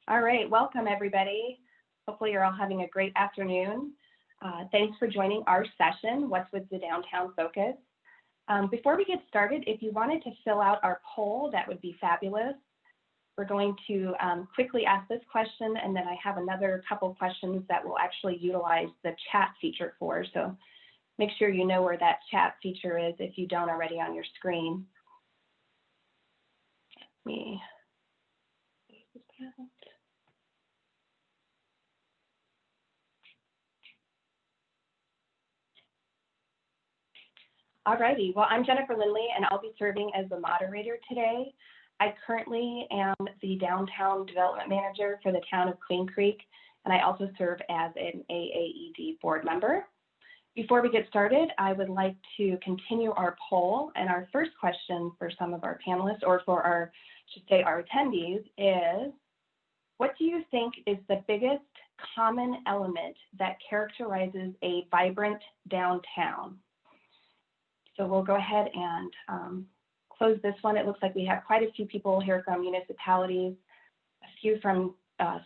All right, welcome everybody. Hopefully you're all having a great afternoon. Thanks for joining our session, What's with the Downtown Focus. Before we get started, if you wanted to fill out our poll, that would be fabulous. We're going to quickly ask this question, and then I have another couple questions that we'll actually utilize the chat feature for. So make sure you know where that chat feature is if you don't already on your screen. Let me Alrighty, well, I'm Jennifer Lindley, and I'll be serving as the moderator today. I currently am the Downtown Development Manager for the town of Queen Creek, and I also serve as an AAED board member. Before we get started, I would like to continue our poll, and our first question for some of our panelists, or for our, I should say, our attendees is, what do you think is the biggest common element that characterizes a vibrant downtown? So we'll go ahead and close this one. It looks like we have quite a few people here from municipalities, a few from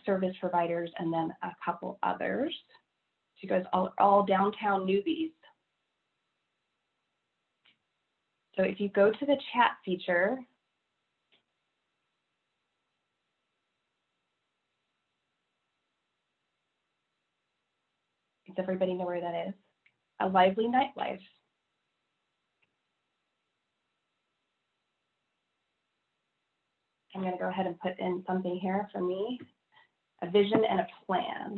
service providers, and then a couple others. So you guys all downtown newbies. So if you go to the chat feature, does everybody know where that is? A lively nightlife. I'm going to go ahead and put in something here for me, a vision and a plan.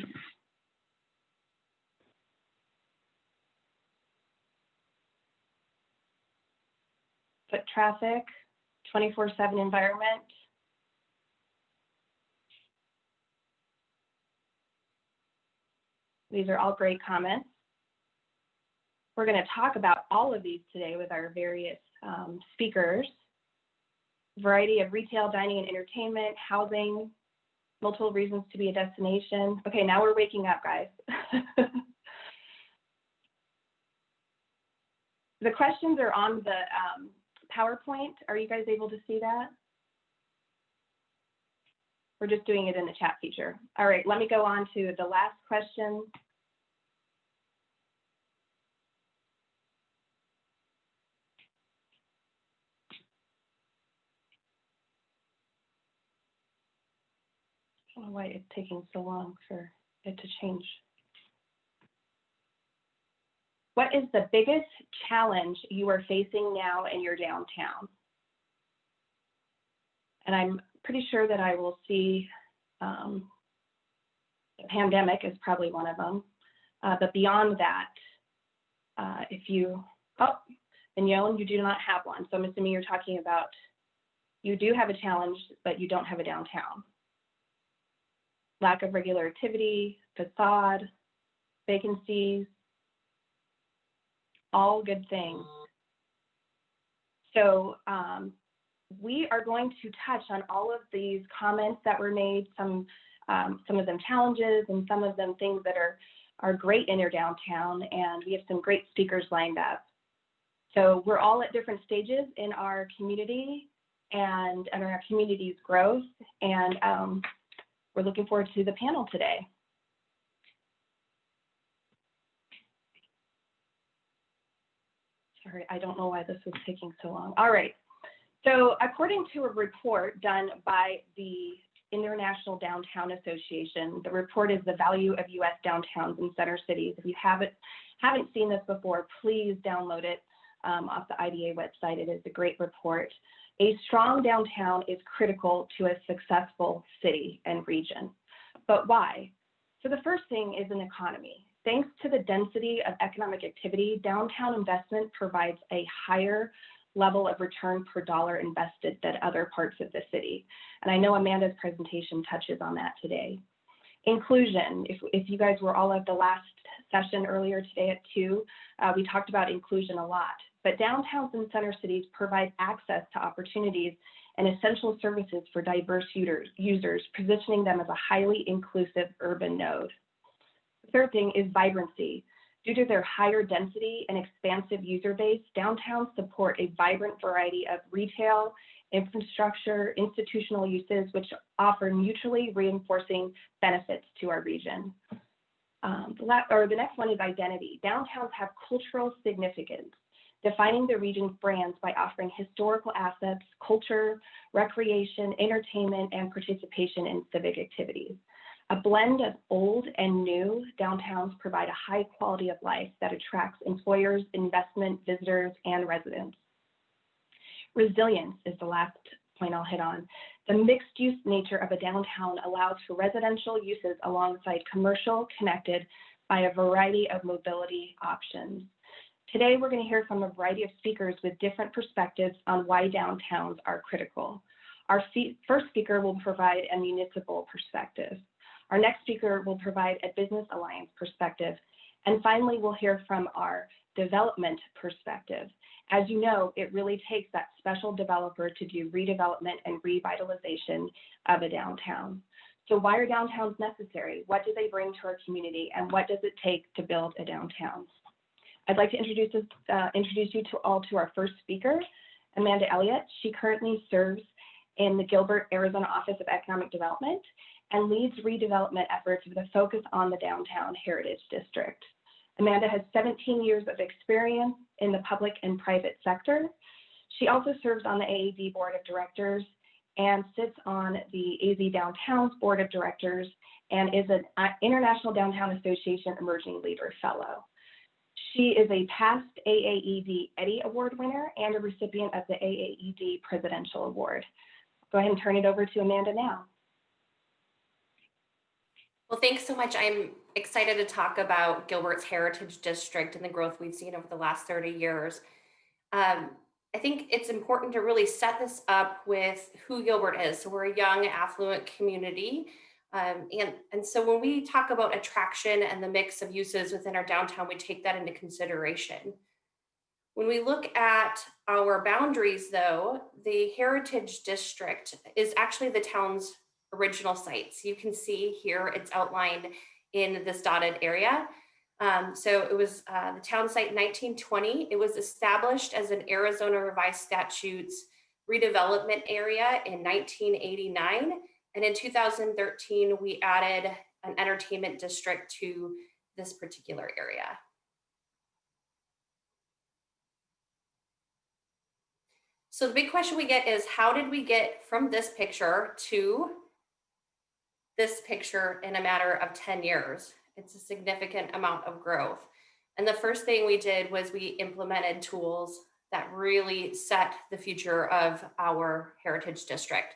Foot traffic, 24/7 environment. These are all great comments. We're going to talk about all of these today with our various speakers. Variety of retail, dining, and entertainment, housing, multiple reasons to be a destination. Okay, now we're waking up, guys. The questions are on the PowerPoint. Are you guys able to see that? We're just doing it in the chat feature. All right, let me go on to the last question. I don't know why it's taking so long for it to change. What is the biggest challenge you are facing now in your downtown? And I'm pretty sure that I will see the pandemic is probably one of them. But beyond that, if you, Vignon, you do not have one. So I'm assuming you're talking about, you do have a challenge, but you don't have a downtown. Lack of regular activity, facade, vacancies, all good things. So we are going to touch on all of these comments that were made, some of them challenges and some of them things that are great in your downtown, and we have some great speakers lined up. So we're all at different stages in our community and in our community's growth, and we're looking forward to the panel today. Sorry, I don't know why this was taking so long. All right, so according to a report done by the International Downtown Association, the report is the value of U.S. downtowns and center cities. If you haven't seen this before, please download it off the IDA website. It is a great report. A strong downtown is critical to a successful city and region. But why? So the first thing is an economy. Thanks to the density of economic activity, downtown investment provides a higher level of return per dollar invested than other parts of the city. And I know Amanda's presentation touches on that today. Inclusion, if you guys were all at the last session earlier today at 2, we talked about inclusion a lot. But downtowns and center cities provide access to opportunities and essential services for diverse users, positioning them as a highly inclusive urban node. The third thing is vibrancy. Due to their higher density and expansive user base, downtowns support a vibrant variety of retail infrastructure, institutional uses, which offer mutually reinforcing benefits to our region. The next one is identity. Downtowns have cultural significance, defining the region's brands by offering historical assets, culture, recreation, entertainment, and participation in civic activities. A blend of old and new, downtowns provide a high quality of life that attracts employers, investment, visitors, and residents. Resilience is the last point I'll hit on. The mixed-use nature of a downtown allows for residential uses alongside commercial, connected by a variety of mobility options. Today, we're going to hear from a variety of speakers with different perspectives on why downtowns are critical. Our first speaker will provide a municipal perspective. Our next speaker will provide a business alliance perspective. And finally, we'll hear from our development perspective. As you know, it really takes that special developer to do redevelopment and revitalization of a downtown. So why are downtowns necessary? What do they bring to our community? And what does it take to build a downtown? I'd like to introduce you all to our first speaker, Amanda Elliott. She currently serves in the Gilbert, Arizona Office of Economic Development and leads redevelopment efforts with a focus on the Downtown Heritage District. Amanda has 17 years of experience in the public and private sector. She also serves on the AAD Board of Directors and sits on the AZ Downtowns Board of Directors and is an International Downtown Association Emerging Leader Fellow. She is a past AAED Eddie Award winner and a recipient of the AAED Presidential Award. Go ahead and turn it over to Amanda now. Well, thanks so much. I'm excited to talk about Gilbert's Heritage District and the growth we've seen over the last 30 years. I think it's important to really set this up with who Gilbert is. So we're a young, affluent community. And so when we talk about attraction and the mix of uses within our downtown, we take that into consideration. When we look at our boundaries, though, the Heritage District is actually the town's original site. So you can see here it's outlined in this dotted area. So it was the town site in 1920. It was established as an Arizona Revised Statutes redevelopment area in 1989. And in 2013, we added an entertainment district to this particular area. So the big question we get is, how did we get from this picture to this picture in a matter of 10 years? It's a significant amount of growth. And the first thing we did was we implemented tools that really set the future of our Heritage District.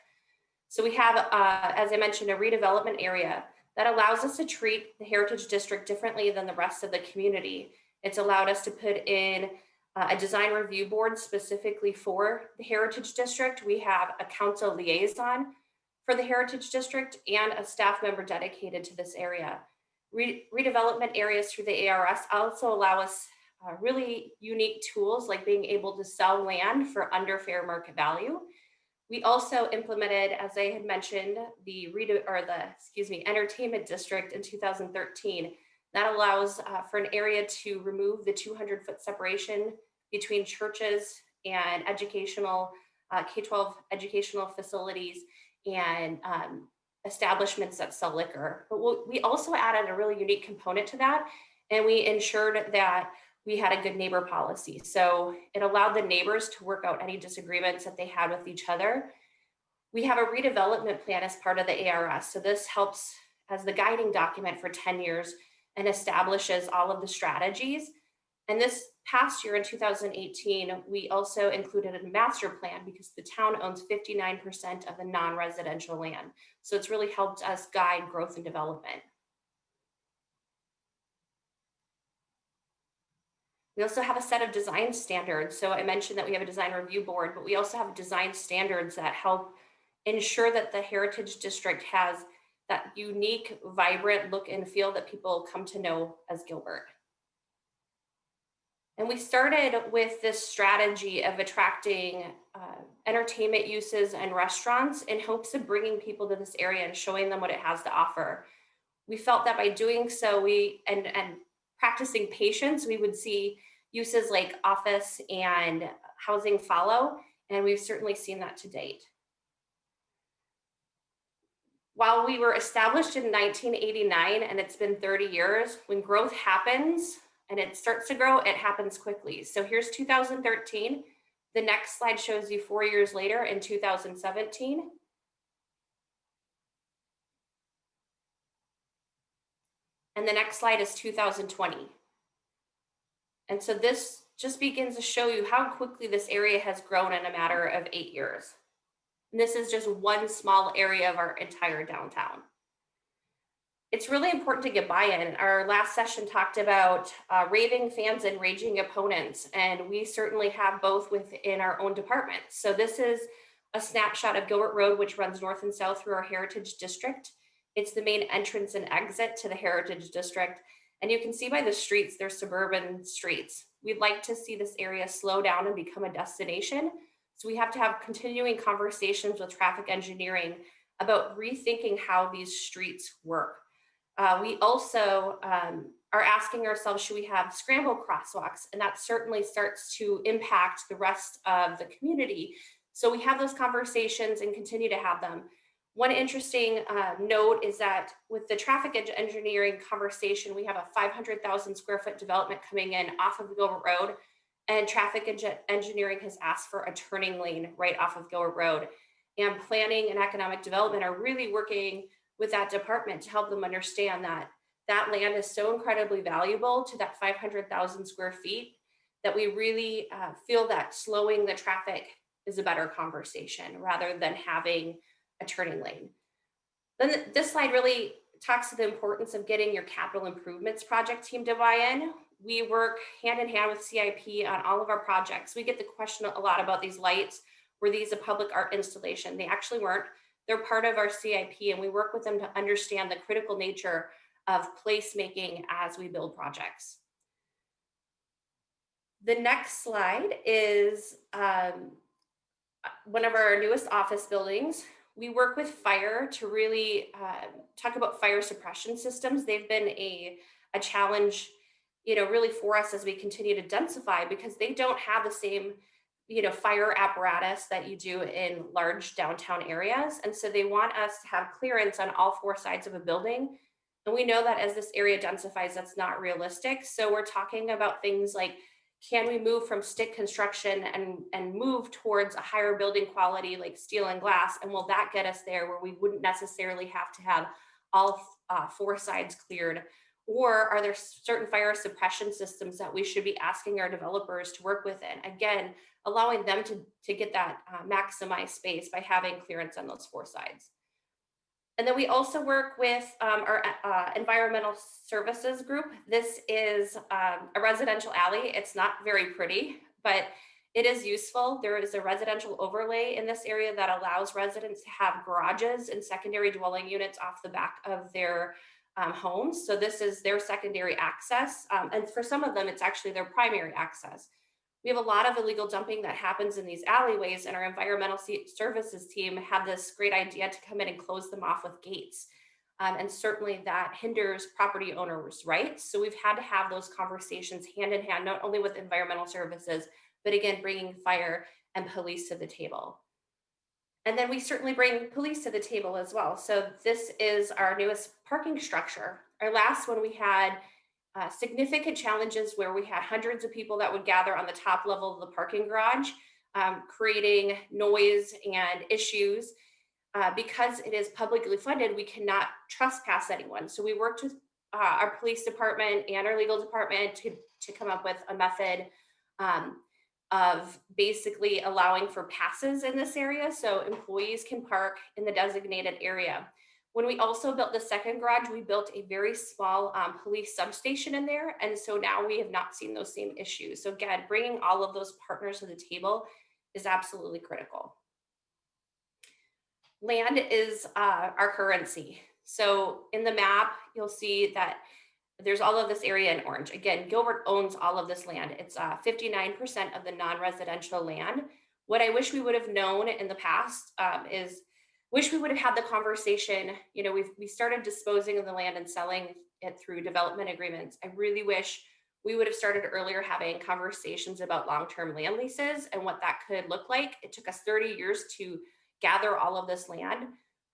So we have, as I mentioned, a redevelopment area that allows us to treat the Heritage District differently than the rest of the community. It's allowed us to put in a design review board specifically for the Heritage District. We have a council liaison for the Heritage District and a staff member dedicated to this area. Redevelopment areas through the ARS also allow us really unique tools like being able to sell land for under fair market value. We also implemented, as I had mentioned, the entertainment district in 2013. That allows for an area to remove the 200-foot separation between churches and educational, K-12 educational facilities and establishments that sell liquor. But we also added a really unique component to that, and we ensured that we had a good neighbor policy. So it allowed the neighbors to work out any disagreements that they had with each other. We have a redevelopment plan as part of the ARS. So this helps as the guiding document for 10 years and establishes all of the strategies. And this past year in 2018, we also included a master plan because the town owns 59% of the non-residential land. So it's really helped us guide growth and development. We also have a set of design standards. So I mentioned that we have a design review board, but we also have design standards that help ensure that the Heritage District has that unique, vibrant look and feel that people come to know as Gilbert. And we started with this strategy of attracting entertainment uses and restaurants in hopes of bringing people to this area and showing them what it has to offer. We felt that by doing so, and practicing patience, we would see uses like office and housing follow. And we've certainly seen that to date. While we were established in 1989 and it's been 30 years, when growth happens and it starts to grow, it happens quickly. So here's 2013. The next slide shows you 4 years later in 2017. And the next slide is 2020. And so this just begins to show you how quickly this area has grown in a matter of 8 years. And this is just one small area of our entire downtown. It's really important to get buy-in. Our last session talked about raving fans and raging opponents, and we certainly have both within our own department. So this is a snapshot of Gilbert Road, which runs north and south through our Heritage District. It's the main entrance and exit to the Heritage District. And you can see by the streets, they're suburban streets. We'd like to see this area slow down and become a destination. So we have to have continuing conversations with traffic engineering about rethinking how these streets work. We also are asking ourselves, should we have scramble crosswalks? And that certainly starts to impact the rest of the community. So we have those conversations and continue to have them. One interesting note is that with the traffic engineering conversation, we have a 500,000 square foot development coming in off of Gilbert Road, and traffic engineering has asked for a turning lane right off of Gilbert Road. And planning and economic development are really working with that department to help them understand that that land is so incredibly valuable to that 500,000 square feet that we really feel that slowing the traffic is a better conversation rather than having a turning lane. Then this slide really talks to the importance of getting your capital improvements project team to buy in. We work hand in hand with CIP on all of our projects. We get the question a lot about these lights. Were these a public art installation? They actually weren't. They're part of our CIP, and we work with them to understand the critical nature of placemaking as we build projects. The next slide is one of our newest office buildings. We work with fire to really talk about fire suppression systems. They've been a challenge, really for us as we continue to densify, because they don't have the same fire apparatus that you do in large downtown areas. And so they want us to have clearance on all 4 sides of a building. And we know that as this area densifies, that's not realistic. So we're talking about things like, can we move from stick construction and move towards a higher building quality like steel and glass? And will that get us there where we wouldn't necessarily have to have all 4 sides cleared? Or are there certain fire suppression systems that we should be asking our developers to work within? Again, allowing them to get that maximized space by having clearance on those 4 sides. And then we also work with our environmental services group. This is a residential alley. It's not very pretty, but it is useful. There is a residential overlay in this area that allows residents to have garages and secondary dwelling units off the back of their homes. So this is their secondary access. And for some of them, it's actually their primary access. We have a lot of illegal dumping that happens in these alleyways, and our environmental services team had this great idea to come in and close them off with gates. And certainly that hinders property owners' rights. So we've had to have those conversations hand in hand, not only with environmental services, but again, bringing fire and police to the table. And then we certainly bring police to the table as well. So this is our newest parking structure. Our last one, we had significant challenges where we had hundreds of people that would gather on the top level of the parking garage, creating noise and issues. Because it is publicly funded, we cannot trespass anyone. So we worked with our police department and our legal department to come up with a method of basically allowing for passes in this area so employees can park in the designated area. When we also built the second garage, we built a very small police substation in there. And so now we have not seen those same issues. So again, bringing all of those partners to the table is absolutely critical. Land is our currency. So in the map, you'll see that there's all of this area in orange. Again, Gilbert owns all of this land. It's 59% of the non-residential land. What I wish we would have known in the past is wish we would have had the conversation. We started disposing of the land and selling it through development agreements. I really wish we would have started earlier having conversations about long-term land leases and what that could look like. It took us 30 years to gather all of this land.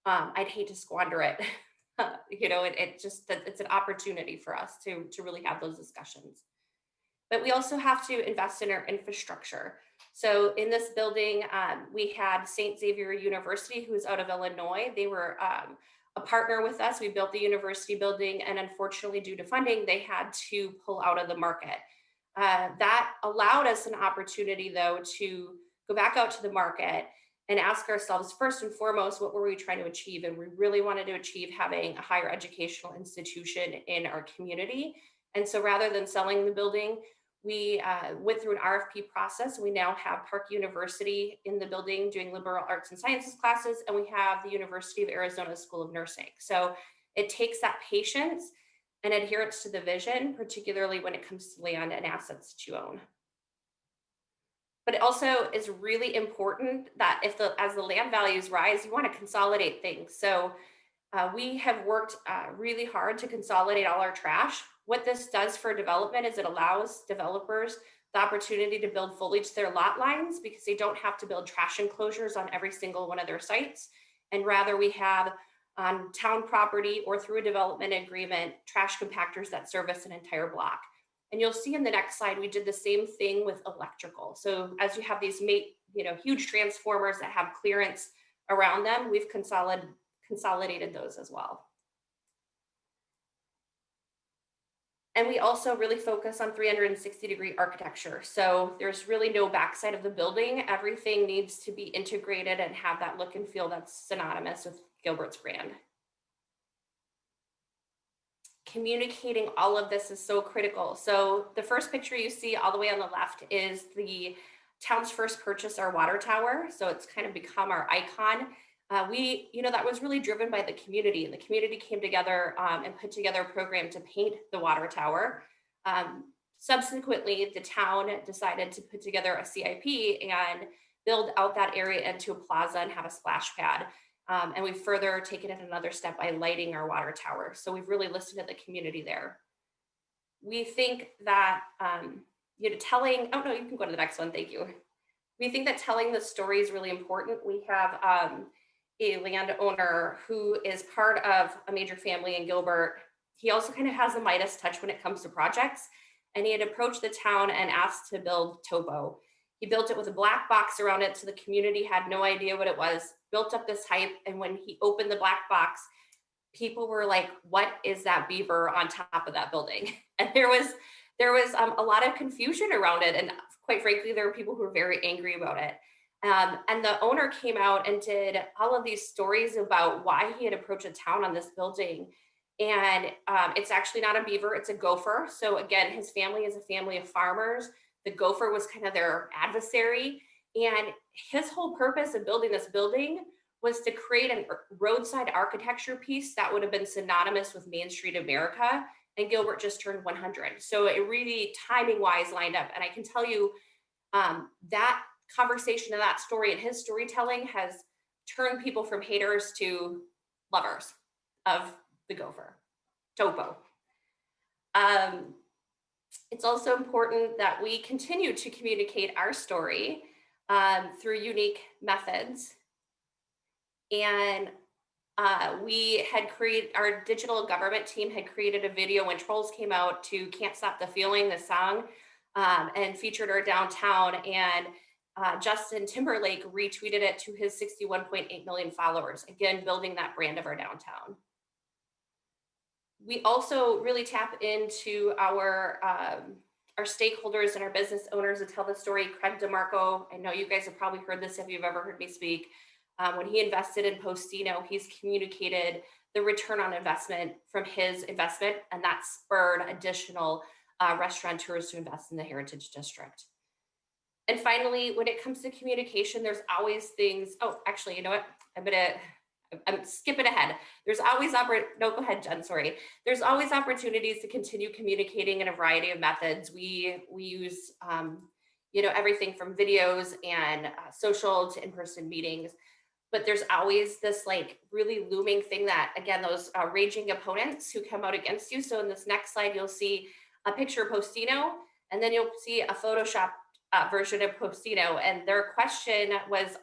I'd hate to squander it. It's an opportunity for us to really have those discussions. But we also have to invest in our infrastructure. So in this building, we had St. Xavier University, who's out of Illinois. They were a partner with us. We built the university building, and unfortunately, due to funding, they had to pull out of the market. That allowed us an opportunity, though, to go back out to the market and ask ourselves, first and foremost, what were we trying to achieve? And we really wanted to achieve having a higher educational institution in our community. And so rather than selling the building, we went through an RFP process. We now have Park University in the building doing liberal arts and sciences classes, and we have the University of Arizona School of Nursing. So it takes that patience and adherence to the vision, particularly when it comes to land and assets that you own. But it also is really important that as the land values rise, you want to consolidate things. So we have worked really hard to consolidate all our trash. What this does for development is it allows developers the opportunity to build fully to their lot lines because they don't have to build trash enclosures on every single one of their sites. And rather we have on town property or through a development agreement, trash compactors that service an entire block. And you'll see in the next slide, we did the same thing with electrical. So as you have these huge transformers that have clearance around them, we've consolidated those as well. And we also really focus on 360-degree architecture. So there's really no backside of the building. Everything needs to be integrated and have that look and feel that's synonymous with Gilbert's brand. Communicating all of this is so critical. So the first picture you see all the way on the left is the town's first purchase, our water tower. So it's kind of become our icon. That was really driven by the community, and the community came together and put together a program to paint the water tower. Subsequently, the town decided to put together a CIP and build out that area into a plaza and have a splash pad. And we've further taken it another step by lighting our water tower. So we've really listened to the community there. We think that, you can go to the next one, thank you. We think that telling the story is really important. We have a landowner who is part of a major family in Gilbert. He also kind of has a Midas touch when it comes to projects. And he had approached the town and asked to build Topo. He built it with a black box around it, so the community had no idea what it was, built up this hype. And when he opened the black box, people were like, what is that beaver on top of that building? And there was a lot of confusion around it. And quite frankly, there were people who were very angry about it. And the owner came out and did all of these stories about why he had approached a town on this building. And it's actually not a beaver, it's a gopher. So again, his family is a family of farmers. The gopher was kind of their adversary. And his whole purpose of building this building was to create a roadside architecture piece that would have been synonymous with Main Street America. And Gilbert just turned 100. So it really timing wise lined up. And I can tell you that conversation of that story and his storytelling has turned people from haters to lovers of the gopher, Topo. It's also important that we continue to communicate our story through unique methods. And our digital government team had created a video when Trolls came out to Can't Stop the Feeling, the song, and featured our downtown. And Justin Timberlake retweeted it to his 61.8 million followers, again, building that brand of our downtown. We also really tap into our stakeholders and our business owners to tell the story. Craig DeMarco, I know you guys have probably heard this if you've ever heard me speak. When he invested in Postino, he's communicated the return on investment from his investment, and that spurred additional restaurateurs to invest in the Heritage District. And finally, when it comes to communication, there's always things. Oh, actually, you know what? I'm skipping ahead. There's always no, go ahead, Jen. Sorry. There's always opportunities to continue communicating in a variety of methods. We use everything from videos and social to in-person meetings. But there's always this like really looming thing that, again, those raging opponents who come out against you. So in this next slide, you'll see a picture of Postino, and then you'll see a Photoshop version of Postino. And their question was,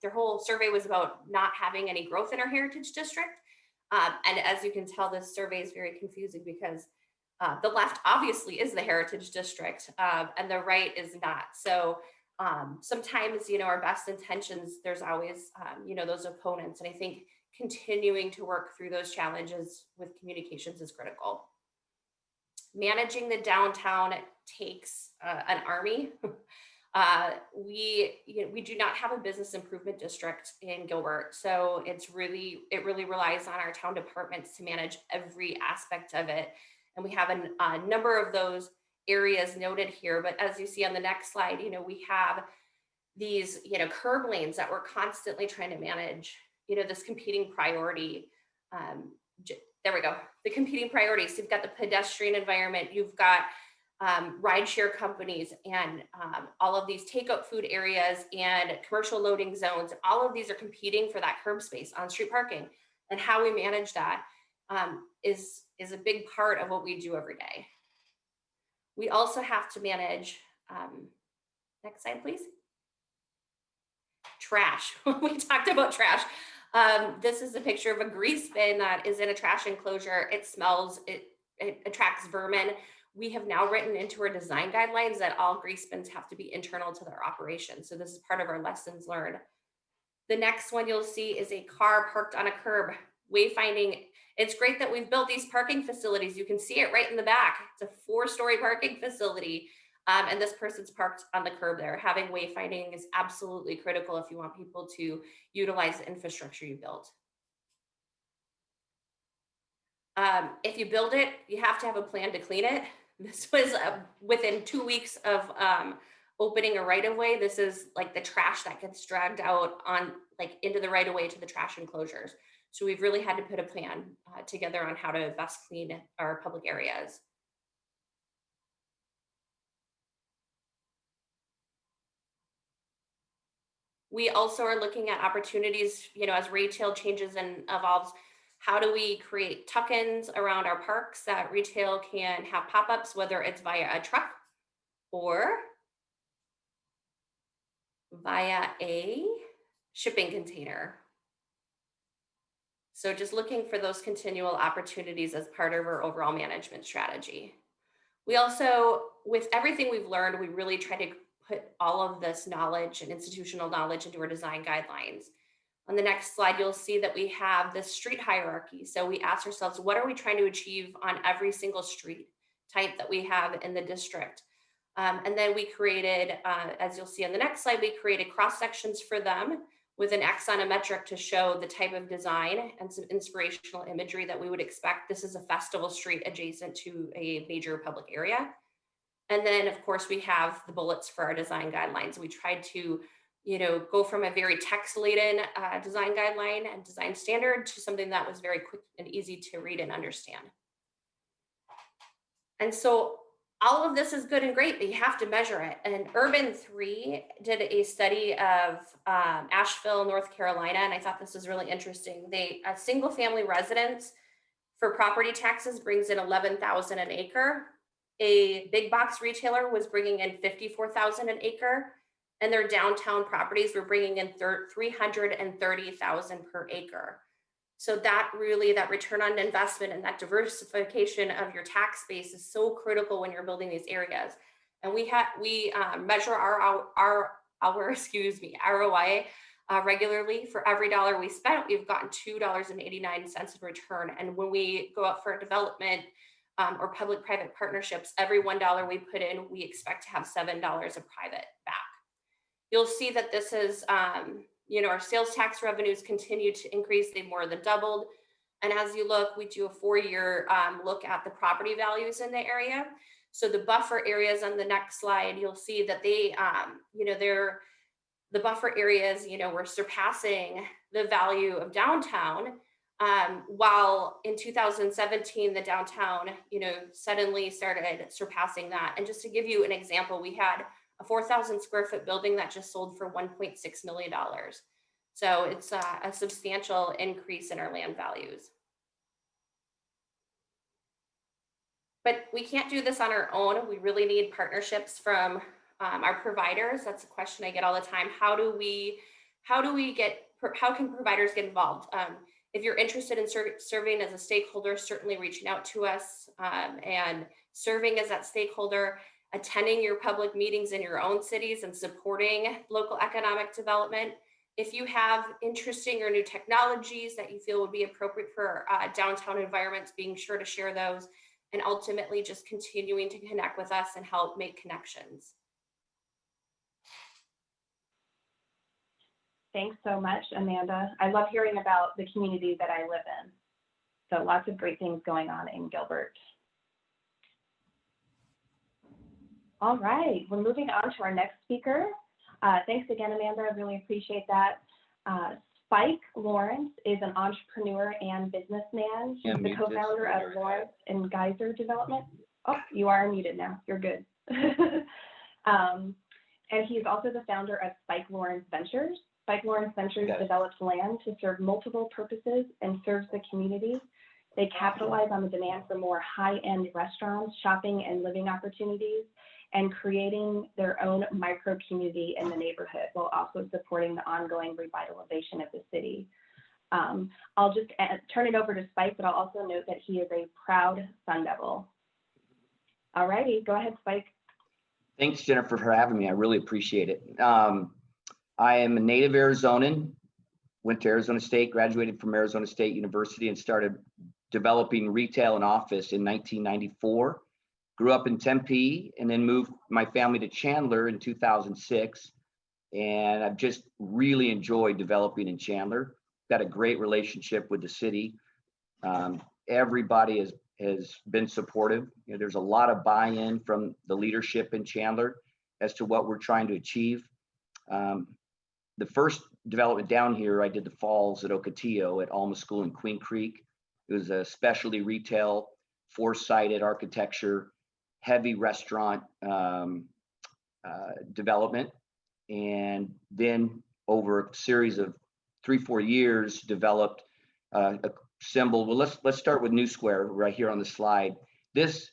their whole survey was about not having any growth in our heritage district. And as you can tell, this survey is very confusing because the left obviously is the heritage district, and the right is not. So sometimes, our best intentions, there's always, those opponents. And I think continuing to work through those challenges with communications is critical. Managing the downtown takes an army. We do not have a business improvement district in Gilbert, so it really relies on our town departments to manage every aspect of it. And we have a number of those areas noted here. But as you see on the next slide, we have these, curb lanes that we're constantly trying to manage, this competing priority. There we go. The competing priorities. You've got the pedestrian environment. You've got rideshare companies and all of these takeout food areas and commercial loading zones. All of these are competing for that curb space on street parking. And how we manage that is a big part of what we do every day. We also have to manage, next slide, please. Trash. We talked about trash. This is a picture of a grease bin that is in a trash enclosure. It smells, it attracts vermin. We have now written into our design guidelines that all grease bins have to be internal to their operation. So this is part of our lessons learned. The next one you'll see is a car parked on a curb. Wayfinding. It's great that we've built these parking facilities. You can see it right in the back. It's a 4-story parking facility. And this person's parked on the curb there. Having wayfinding is absolutely critical if you want people to utilize the infrastructure you built. If you build it, you have to have a plan to clean it. This was within 2 weeks of opening a right of way. This is like the trash that gets dragged out on into the right of way to the trash enclosures. So we've really had to put a plan together on how to best clean our public areas. We also are looking at opportunities, as retail changes and evolves. How do we create tuck-ins around our parks that retail can have pop-ups, whether it's via a truck or via a shipping container? So just looking for those continual opportunities as part of our overall management strategy. We also, with everything we've learned, we really try to put all of this knowledge and institutional knowledge into our design guidelines. On the next slide, you'll see that we have this street hierarchy. So we ask ourselves, what are we trying to achieve on every single street type that we have in the district? And then we created, as you'll see on the next slide, we created cross sections for them with an X on a metric to show the type of design and some inspirational imagery that we would expect. This is a festival street adjacent to a major public area. And then, of course, we have the bullets for our design guidelines. We tried to, go from a very text-laden design guideline and design standard to something that was very quick and easy to read and understand. And so all of this is good and great, but you have to measure it. And Urban 3 did a study of Asheville, North Carolina, and I thought this was really interesting. A single-family residence for property taxes brings in $11,000 an acre. A big box retailer was bringing in $54,000 an acre, and their downtown properties were bringing in $330,000 per acre. So that return on investment and that diversification of your tax base is so critical when you're building these areas. And we measure our ROI regularly. For every dollar we spent, we've gotten $2.89 in return. And when we go out for development or public-private partnerships, every $1 we put in, we expect to have $7 of private back. You'll see that this is, our sales tax revenues continue to increase. They more than doubled. And as you look, we do a 4-year look at the property values in the area. So the buffer areas on the next slide, you'll see that they, the buffer areas, were surpassing the value of downtown. While in 2017, the downtown, suddenly started surpassing that. And just to give you an example, we had a 4,000 square foot building that just sold for $1.6 million. So it's a substantial increase in our land values. But we can't do this on our own. We really need partnerships from our providers. That's a question I get all the time. How can providers get involved? If you're interested in serving as a stakeholder, certainly reaching out to us and serving as that stakeholder, attending your public meetings in your own cities and supporting local economic development. If you have interesting or new technologies that you feel would be appropriate for downtown environments, being sure to share those, and ultimately just continuing to connect with us and help make connections. Thanks so much, Amanda. I love hearing about the community that I live in. So lots of great things going on in Gilbert. All right, we're moving on to our next speaker. Thanks again, Amanda. I really appreciate that. Spike Lawrence is an entrepreneur and businessman. He's the co-founder of Lawrence and Geyser Development. Oh, you are muted now. You're good. And he's also the founder of Spike Lawrence Ventures. Spike Lawrence Ventures develops land to serve multiple purposes and serves the community. They capitalize on the demand for more high-end restaurants, shopping, and living opportunities, and creating their own micro community in the neighborhood while also supporting the ongoing revitalization of the city. I'll just turn it over to Spike, but I'll also note that he is a proud Sun Devil. All righty, go ahead, Spike. Thanks, Jennifer, for having me. I really appreciate it. I am a native Arizonan, went to Arizona State, graduated from Arizona State University, and started developing retail and office in 1994. Grew up in Tempe and then moved my family to Chandler in 2006. And I've just really enjoyed developing in Chandler. Got a great relationship with the city. Everybody has been supportive. You know, there's a lot of buy-in from the leadership in Chandler as to what we're trying to achieve. The first development down here, I did the Falls at Ocotillo at Alma School in Queen Creek. It was a specialty retail, four-sided architecture, heavy restaurant development. And then over a series of 3-4 years, developed a symbol. Well, let's start with New Square right here on the slide. This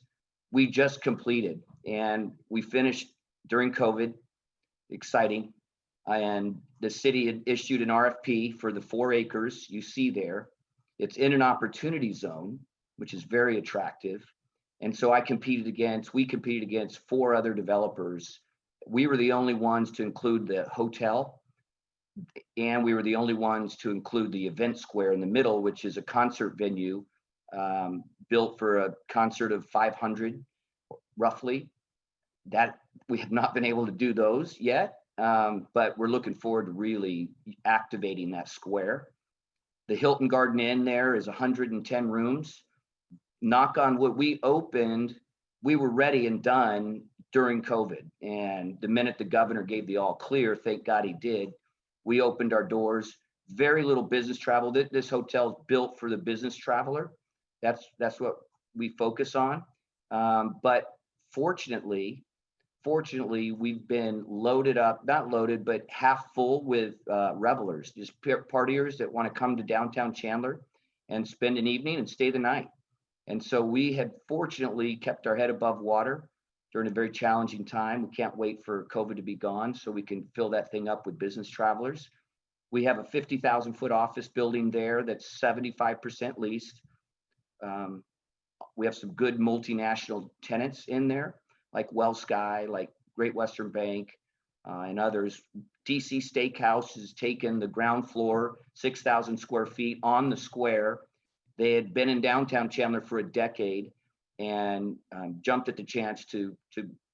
we just completed and we finished during COVID, exciting. And the city had issued an RFP for the 4 acres you see there. It's in an opportunity zone, which is very attractive. And so we competed against 4 other developers. We were the only ones to include the hotel, and we were the only ones to include the event square in the middle, which is a concert venue built for a concert of 500 roughly. That we have not been able to do those yet, but we're looking forward to really activating that square. The Hilton Garden Inn there is 110 rooms. Knock on wood, we were ready and done during COVID. And the minute the governor gave the all clear, thank God he did, we opened our doors. Very little business travel. This hotel is built for the business traveler. That's what we focus on. But fortunately, we've been loaded up, not loaded, but half full with revelers, just partiers that want to come to downtown Chandler and spend an evening and stay the night. And so we had fortunately kept our head above water during a very challenging time. We can't wait for COVID to be gone so we can fill that thing up with business travelers. We have a 50,000 foot office building there that's 75% leased. We have some good multinational tenants in there, like WellSky, like Great Western Bank, and others. DC Steakhouse has taken the ground floor, 6,000 square feet on the square. They had been in downtown Chandler for a decade and jumped at the chance to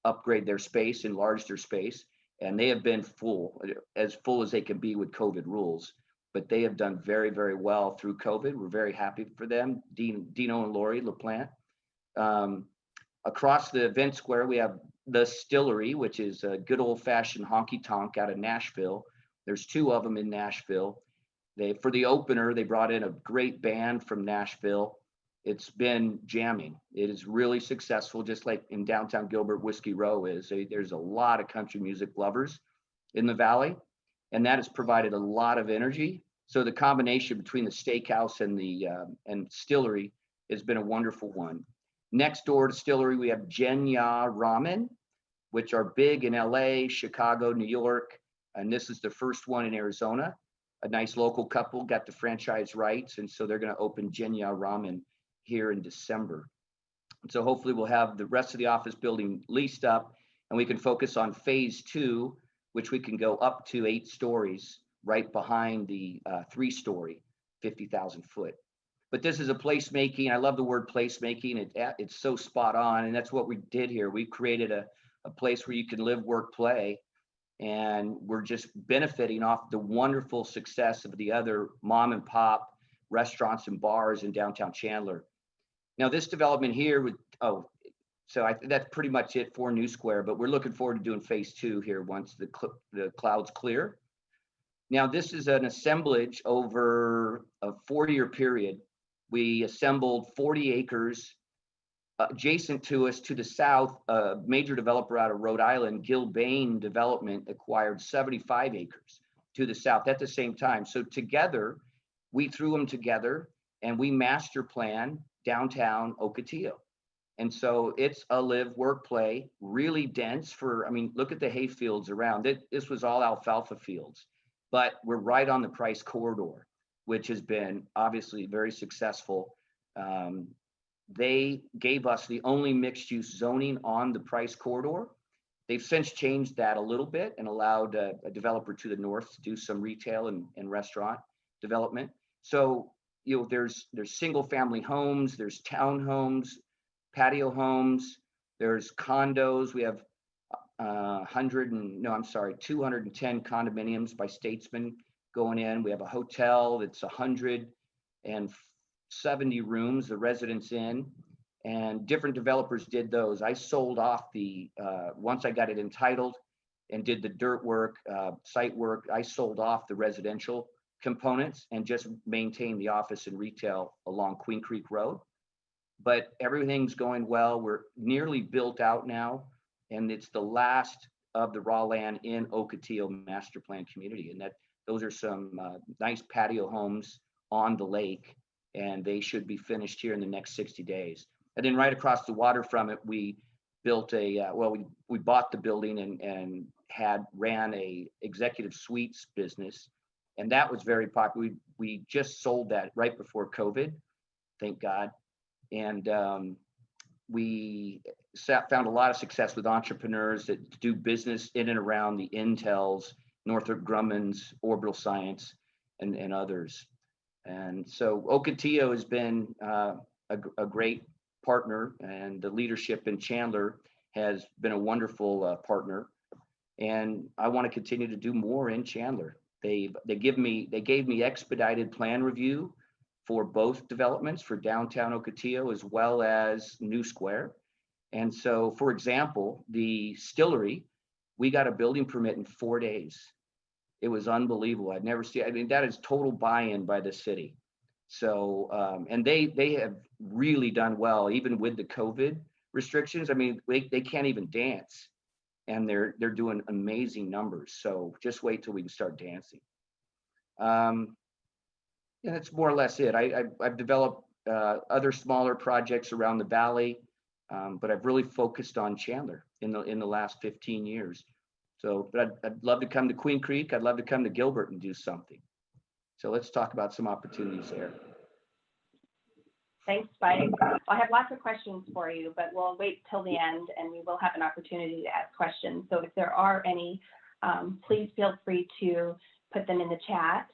upgrade their space, enlarge their space. And they have been full as they can be with COVID rules. But they have done very, very well through COVID. We're very happy for them, Dino and Lori LaPlante. Across the event square, we have the Stillery, which is a good old-fashioned honky-tonk out of Nashville. There's 2 of them in Nashville. For the opener, they brought in a great band from Nashville. It's been jamming. It is really successful, just like in downtown Gilbert, Whiskey Row is. There's a lot of country music lovers in the Valley, and that has provided a lot of energy. So the combination between the steakhouse and the and Stillery has been a wonderful one. Next door distillery, we have Genya Ramen, which are big in LA, Chicago, New York, and this is the first one in Arizona. A nice local couple got the franchise rights, and so they're going to open Genya Ramen here in December. So hopefully we'll have the rest of the office building leased up, and we can focus on phase 2, which we can go up to 8 stories right behind the 3-story, 50,000 foot. But this is a placemaking. I love the word placemaking. It's so spot on, and that's what we did here. We created a place where you can live, work, play, and we're just benefiting off the wonderful success of the other mom and pop restaurants and bars in downtown Chandler. Now this development here with, so I think that's pretty much it for New Square, but we're looking forward to doing phase 2 here once the clouds clear. Now this is an assemblage over a 4-year period. We assembled 40 acres adjacent to us to the south. A major developer out of Rhode Island, Gilbane Development, acquired 75 acres to the south at the same time. So together, we threw them together and we master plan downtown Ocotillo. And so it's a live, work, play, really dense for, I mean, look at the hay fields around it. This was all alfalfa fields, but we're right on the Price corridor, which has been obviously very successful. They gave us the only mixed use zoning on the Price corridor. They've since changed that a little bit and allowed a developer to the north to do some retail and restaurant development. So, you know, there's single family homes, there's townhomes, patio homes, there's condos. We have 210 condominiums by Statesman going in. We have a hotel that's 170 rooms, the Residence Inn, and different developers did those. I sold off the, once I got it entitled and did the dirt work, site work, I sold off the residential components and just maintained the office and retail along Queen Creek Road. But everything's going well. We're nearly built out now, and it's the last of the raw land in Ocotillo master plan community. And those are some nice patio homes on the lake, and they should be finished here in the next 60 days. And then right across the water from it, we built we bought the building and ran a executive suites business, and that was very popular. We just sold that right before COVID, thank God. And we found a lot of success with entrepreneurs that do business in and around the Intels, Northrop Grumman's, Orbital Science, and others. And so Ocotillo has been a great partner, and the leadership in Chandler has been a wonderful partner. And I want to continue to do more in Chandler. They gave me expedited plan review for both developments, for downtown Ocotillo as well as New Square. And so, for example, the Stillery, we got a building permit in 4 days. It was unbelievable. I'd never seen, I mean, that is total buy-in by the city. So, and they have really done well, even with the COVID restrictions. I mean, they can't even dance, and they're doing amazing numbers. So just wait till we can start dancing. And that's more or less it. I've developed other smaller projects around the valley, but I've really focused on Chandler in the last 15 years. So, but I'd love to come to Queen Creek. I'd love to come to Gilbert and do something. So let's talk about some opportunities there. Thanks, Spike. I have lots of questions for you, but we'll wait till the end and we will have an opportunity to ask questions. So if there are any, please feel free to put them in the chat.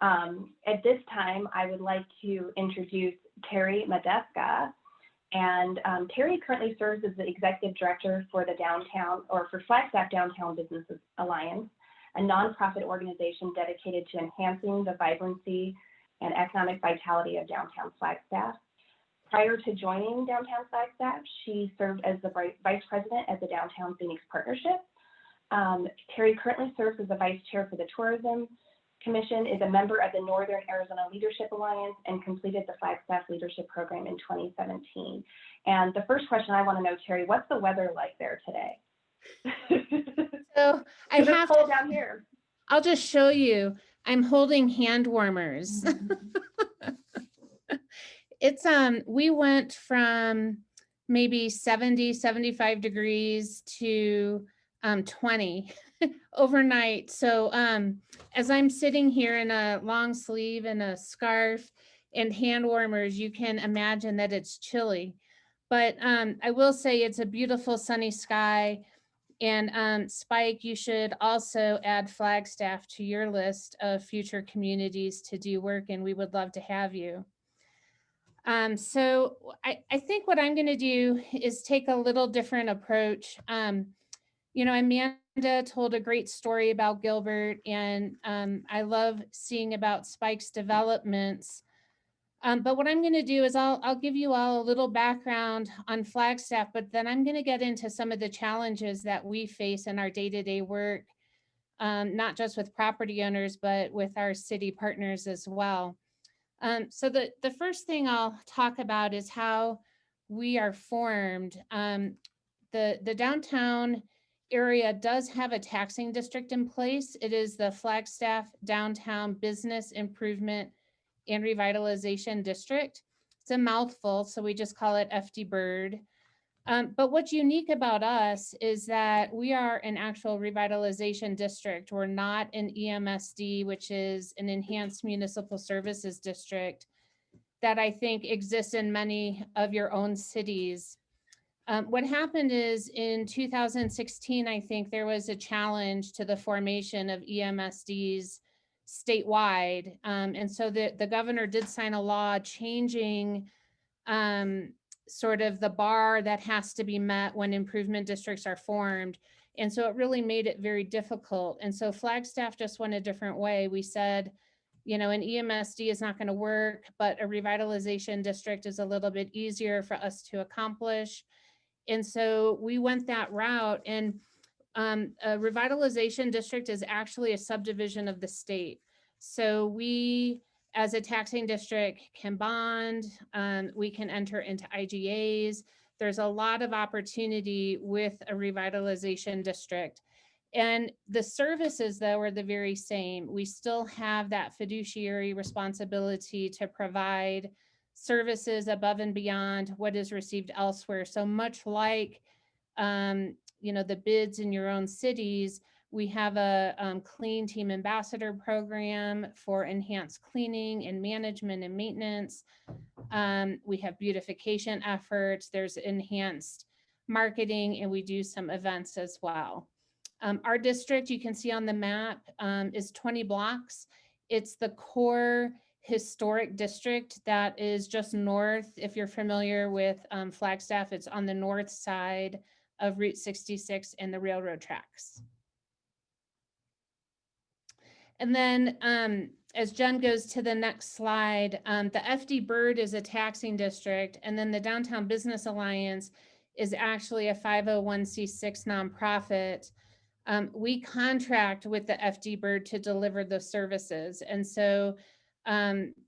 At this time, I would like to introduce Terry Medeska. And Terry currently serves as the Executive Director for the for Flagstaff Downtown Businesses Alliance, a nonprofit organization dedicated to enhancing the vibrancy and economic vitality of downtown Flagstaff. Prior to joining Downtown Flagstaff, she served as the Vice President at the Downtown Phoenix Partnership. Terry currently serves as the Vice Chair for the Tourism Commission, is a member of the Northern Arizona Leadership Alliance, and completed the Flagstaff Leadership Program in 2017. And the first question I want to know, Terry, what's the weather like there today? So I It's have cold down here. I'll just show you. I'm holding hand warmers. It's we went from maybe 70, 75 degrees to 20 overnight. So as I'm sitting here in a long sleeve and a scarf and hand warmers, you can imagine that it's chilly. But I will say it's a beautiful sunny sky. And Spike, you should also add Flagstaff to your list of future communities to do work, and we would love to have you. So I think what I'm going to do is take a little different approach. You know, Amanda told a great story about Gilbert, and I love seeing about Spike's developments. But what I'm going to do is I'll give you all a little background on Flagstaff, but then I'm going to get into some of the challenges that we face in our day-to-day work, not just with property owners, but with our city partners as well. So the first thing I'll talk about is how we are formed. The downtown area does have a taxing district in place. It is the Flagstaff Downtown Business Improvement and Revitalization District. It's a mouthful, so we just call it FD-BIRD. But what's unique about us is that we are an actual revitalization district. We're not an EMSD, which is an enhanced municipal services district that I think exists in many of your own cities. What happened is in 2016, I think there was a challenge to the formation of EMSDs statewide. And so the governor did sign a law changing sort of the bar that has to be met when improvement districts are formed. And so it really made it very difficult. And so Flagstaff just went a different way. We said, you know, an EMSD is not going to work, but a revitalization district is a little bit easier for us to accomplish. And so we went that route. And a revitalization district is actually a subdivision of the state. So we, as a taxing district, can bond, we can enter into IGAs. There's a lot of opportunity with a revitalization district. And the services, though, are the very same. We still have that fiduciary responsibility to provide services above and beyond what is received elsewhere. So much like, you know, the bids in your own cities, we have a Clean Team Ambassador program for enhanced cleaning and management and maintenance. We have beautification efforts. There's enhanced marketing, and we do some events as well. Our district, you can see on the map, is 20 blocks. It's the core historic district that is just north. If you're familiar with Flagstaff, it's on the north side of Route 66 and the railroad tracks. And then as Jen goes to the next slide, the FD-BIRD is a taxing district, and then the Downtown Business Alliance is actually a 501c6 nonprofit. We contract with the FD-BIRD to deliver the services. And so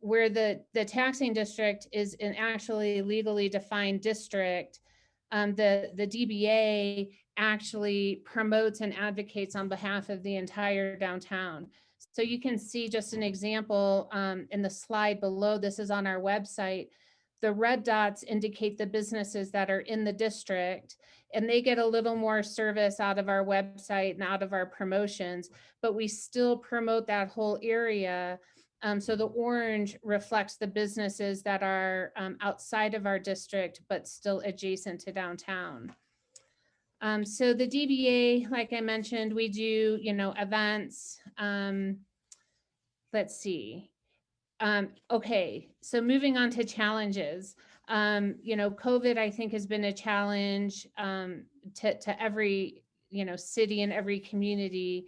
where the taxing district is an actually legally defined district, the DBA actually promotes and advocates on behalf of the entire downtown. So you can see just an example in the slide below. This is on our website. The red dots indicate the businesses that are in the district, and they get a little more service out of our website and out of our promotions, but we still promote that whole area. So the orange reflects the businesses that are outside of our district, but still adjacent to downtown. So the DBA, like I mentioned, we do, you know, events. Let's see. Okay, so moving on to challenges. You know, COVID, I think, has been a challenge to every, you know, city and every community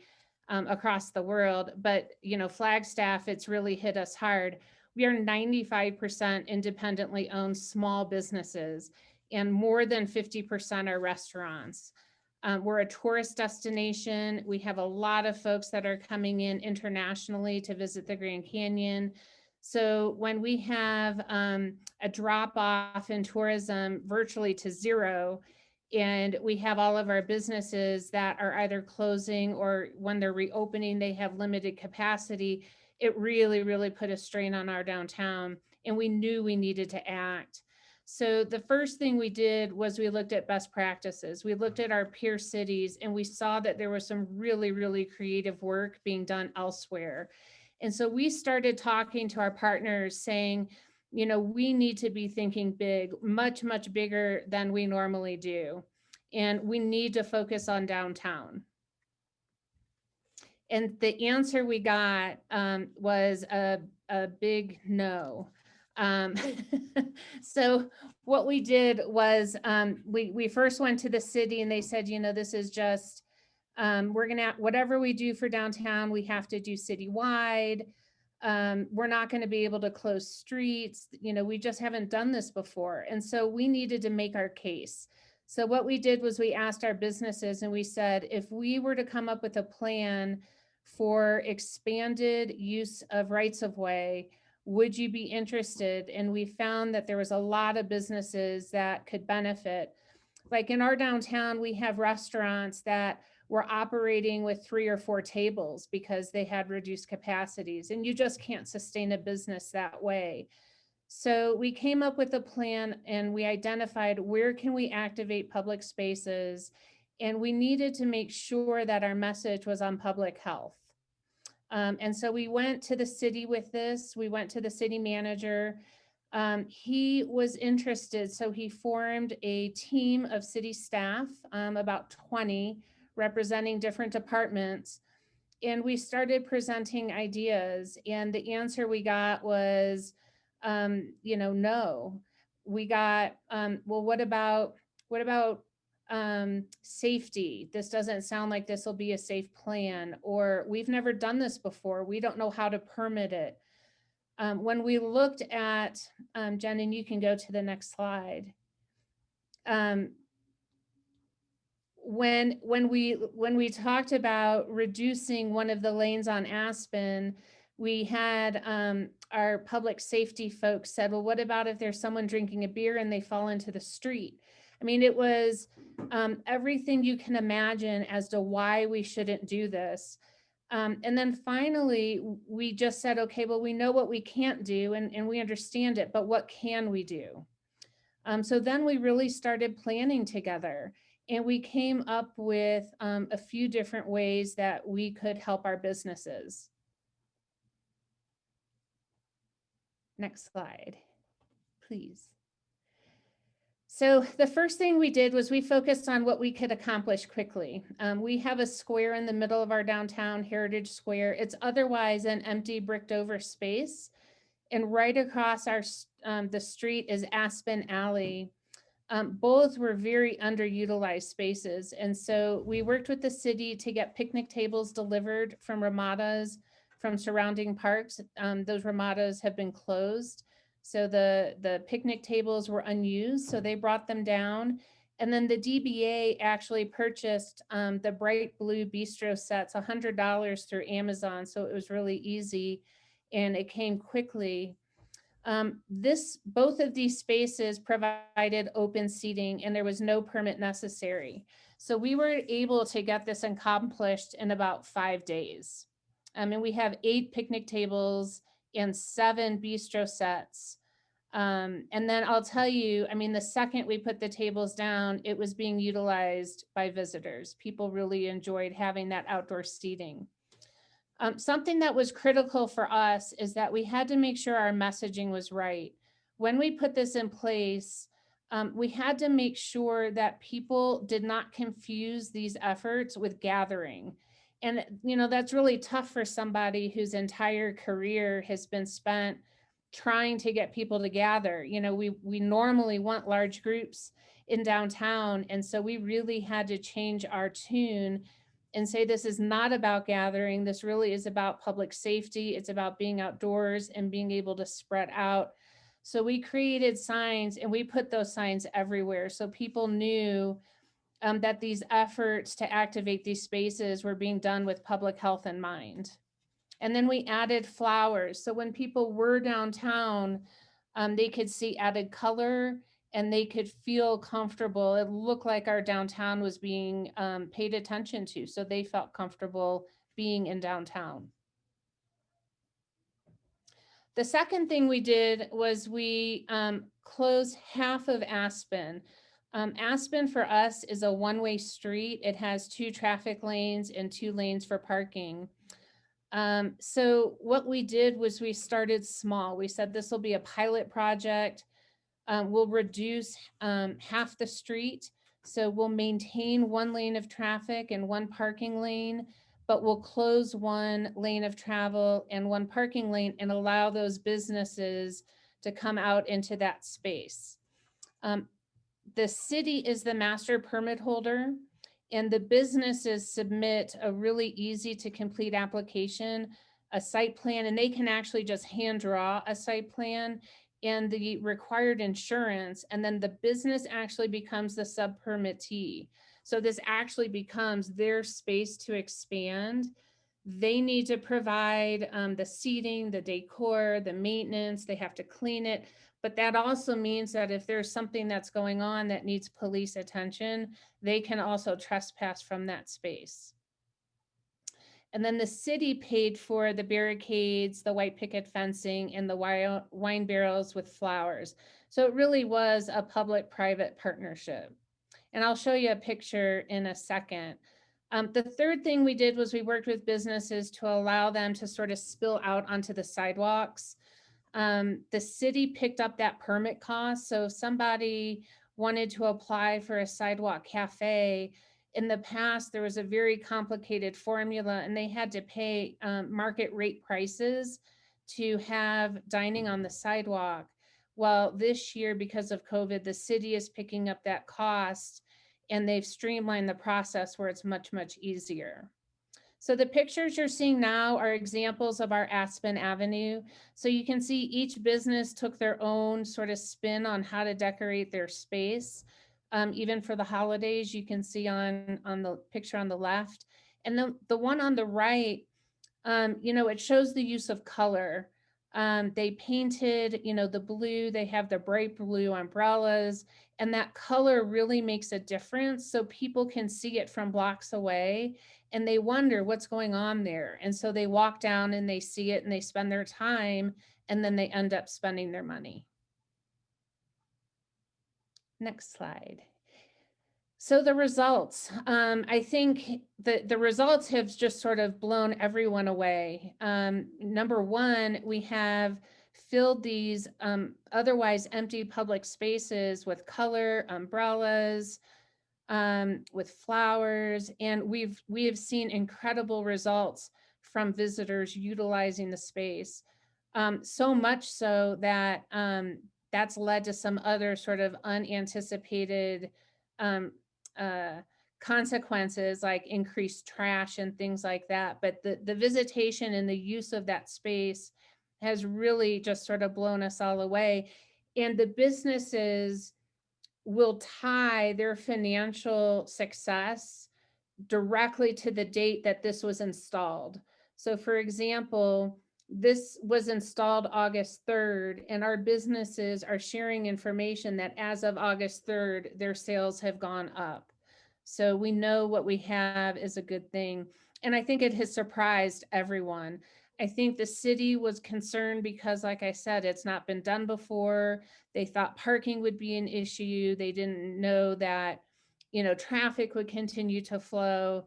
across the world. But, you know, Flagstaff, it's really hit us hard. We are 95% independently owned small businesses, and more than 50% are restaurants. We're a tourist destination. We have a lot of folks that are coming in internationally to visit the Grand Canyon. So when we have a drop off in tourism virtually to zero, and we have all of our businesses that are either closing or when they're reopening, they have limited capacity, it really, really put a strain on our downtown, and we knew we needed to act. So the first thing we did was we looked at best practices. We looked at our peer cities and we saw that there was some really, really creative work being done elsewhere. And so we started talking to our partners saying, you know, we need to be thinking big, much, much bigger than we normally do. And we need to focus on downtown. And the answer we got was a big no. Um, so what we did was we first went to the city and they said, you know, this is just, we're gonna, whatever we do for downtown, we have to do citywide. We're not gonna be able to close streets. You know, we just haven't done this before. And so we needed to make our case. So what we did was we asked our businesses and we said, if we were to come up with a plan for expanded use of rights of way, would you be interested? And we found that there was a lot of businesses that could benefit. Like in our downtown, we have restaurants that were operating with 3 or 4 tables because they had reduced capacities, and you just can't sustain a business that way. So we came up with a plan and we identified where can we activate public spaces, and we needed to make sure that our message was on public health. And so we went to the city with this. We went to the city manager. He was interested, so he formed a team of city staff, about 20, representing different departments. And we started presenting ideas, and the answer we got was, you know, no. We got, well, what about safety? This doesn't sound like this will be a safe plan, or we've never done this before. We don't know how to permit it. When we looked at, Jen, and you can go to the next slide. When we talked about reducing one of the lanes on Aspen, we had our public safety folks said, well, what about if there's someone drinking a beer and they fall into the street? I mean, it was everything you can imagine as to why we shouldn't do this. And then finally, we just said, okay, well, we know what we can't do and we understand it, but what can we do? So then we really started planning together, and we came up with a few different ways that we could help our businesses. Next slide, please. So the first thing we did was we focused on what we could accomplish quickly. We have a square in the middle of our downtown, Heritage Square. It's otherwise an empty bricked over space. And right across our the street is Aspen Alley. Both were very underutilized spaces. And so we worked with the city to get picnic tables delivered from Ramadas, from surrounding parks. Those Ramadas have been closed. So the picnic tables were unused, so they brought them down. And then the DBA actually purchased the bright blue bistro sets, $100 through Amazon. So it was really easy and it came quickly. Both of these spaces provided open seating and there was no permit necessary. So we were able to get this accomplished in about 5 days. And we have 8 picnic tables and 7 bistro sets. And then I'll tell you, I mean, the second we put the tables down, it was being utilized by visitors. People really enjoyed having that outdoor seating. Something that was critical for us is that we had to make sure our messaging was right. When we put this in place, we had to make sure that people did not confuse these efforts with gathering. And, you know, that's really tough for somebody whose entire career has been spent trying to get people to gather. You know, we normally want large groups in downtown. And so we really had to change our tune and say, this is not about gathering. This really is about public safety. It's about being outdoors and being able to spread out. So we created signs and we put those signs everywhere. So people knew that these efforts to activate these spaces were being done with public health in mind. And then we added flowers. So when people were downtown, they could see added color and they could feel comfortable. It looked like our downtown was being paid attention to. So they felt comfortable being in downtown. The second thing we did was we closed half of Aspen. Aspen for us is a one-way street. It has 2 traffic lanes and 2 lanes for parking. So what we did was we started small. We said this will be a pilot project. We'll reduce half the street. So we'll maintain 1 lane of traffic and 1 parking lane, but we'll close 1 lane of travel and 1 parking lane and allow those businesses to come out into that space. The city is the master permit holder, and the businesses submit a really easy to complete application, a site plan, and they can actually just hand draw a site plan and the required insurance, and then the business actually becomes the sub-permittee. So this actually becomes their space to expand. They need to provide the seating, the decor, the maintenance, they have to clean it. But that also means that if there's something that's going on that needs police attention, they can also trespass from that space. And then the city paid for the barricades, the white picket fencing, and the wine barrels with flowers. So it really was a public-private partnership. And I'll show you a picture in a second. The third thing we did was we worked with businesses to allow them to sort of spill out onto the sidewalks. The city picked up that permit cost. So if somebody wanted to apply for a sidewalk cafe, in the past, there was a very complicated formula and they had to pay market rate prices to have dining on the sidewalk. Well, this year, because of COVID, the city is picking up that cost and they've streamlined the process where it's much, much easier. So the pictures you're seeing now are examples of our Aspen Avenue. So you can see each business took their own sort of spin on how to decorate their space. Even for the holidays, you can see on the picture on the left. And the one on the right, it shows the use of color. They painted, the blue, they have the bright blue umbrellas, and that color really makes a difference. So people can see it from blocks away and they wonder what's going on there. And so they walk down and they see it and they spend their time and then they end up spending their money. Next slide. So the results, I think the results have just sort of blown everyone away. Number one, we have filled these otherwise empty public spaces with color, umbrellas, with flowers, and we have seen incredible results from visitors utilizing the space. So much so that that's led to some other sort of unanticipated consequences like increased trash and things like that. But the visitation and the use of that space has really just sort of blown us all away. And the businesses will tie their financial success directly to the date that this was installed. So for example, this was installed August 3rd, and our businesses are sharing information that as of August 3rd, their sales have gone up. So we know what we have is a good thing. And I think it has surprised everyone. I think the city was concerned because, like I said, it's not been done before. They thought parking would be an issue. They didn't know that, traffic would continue to flow.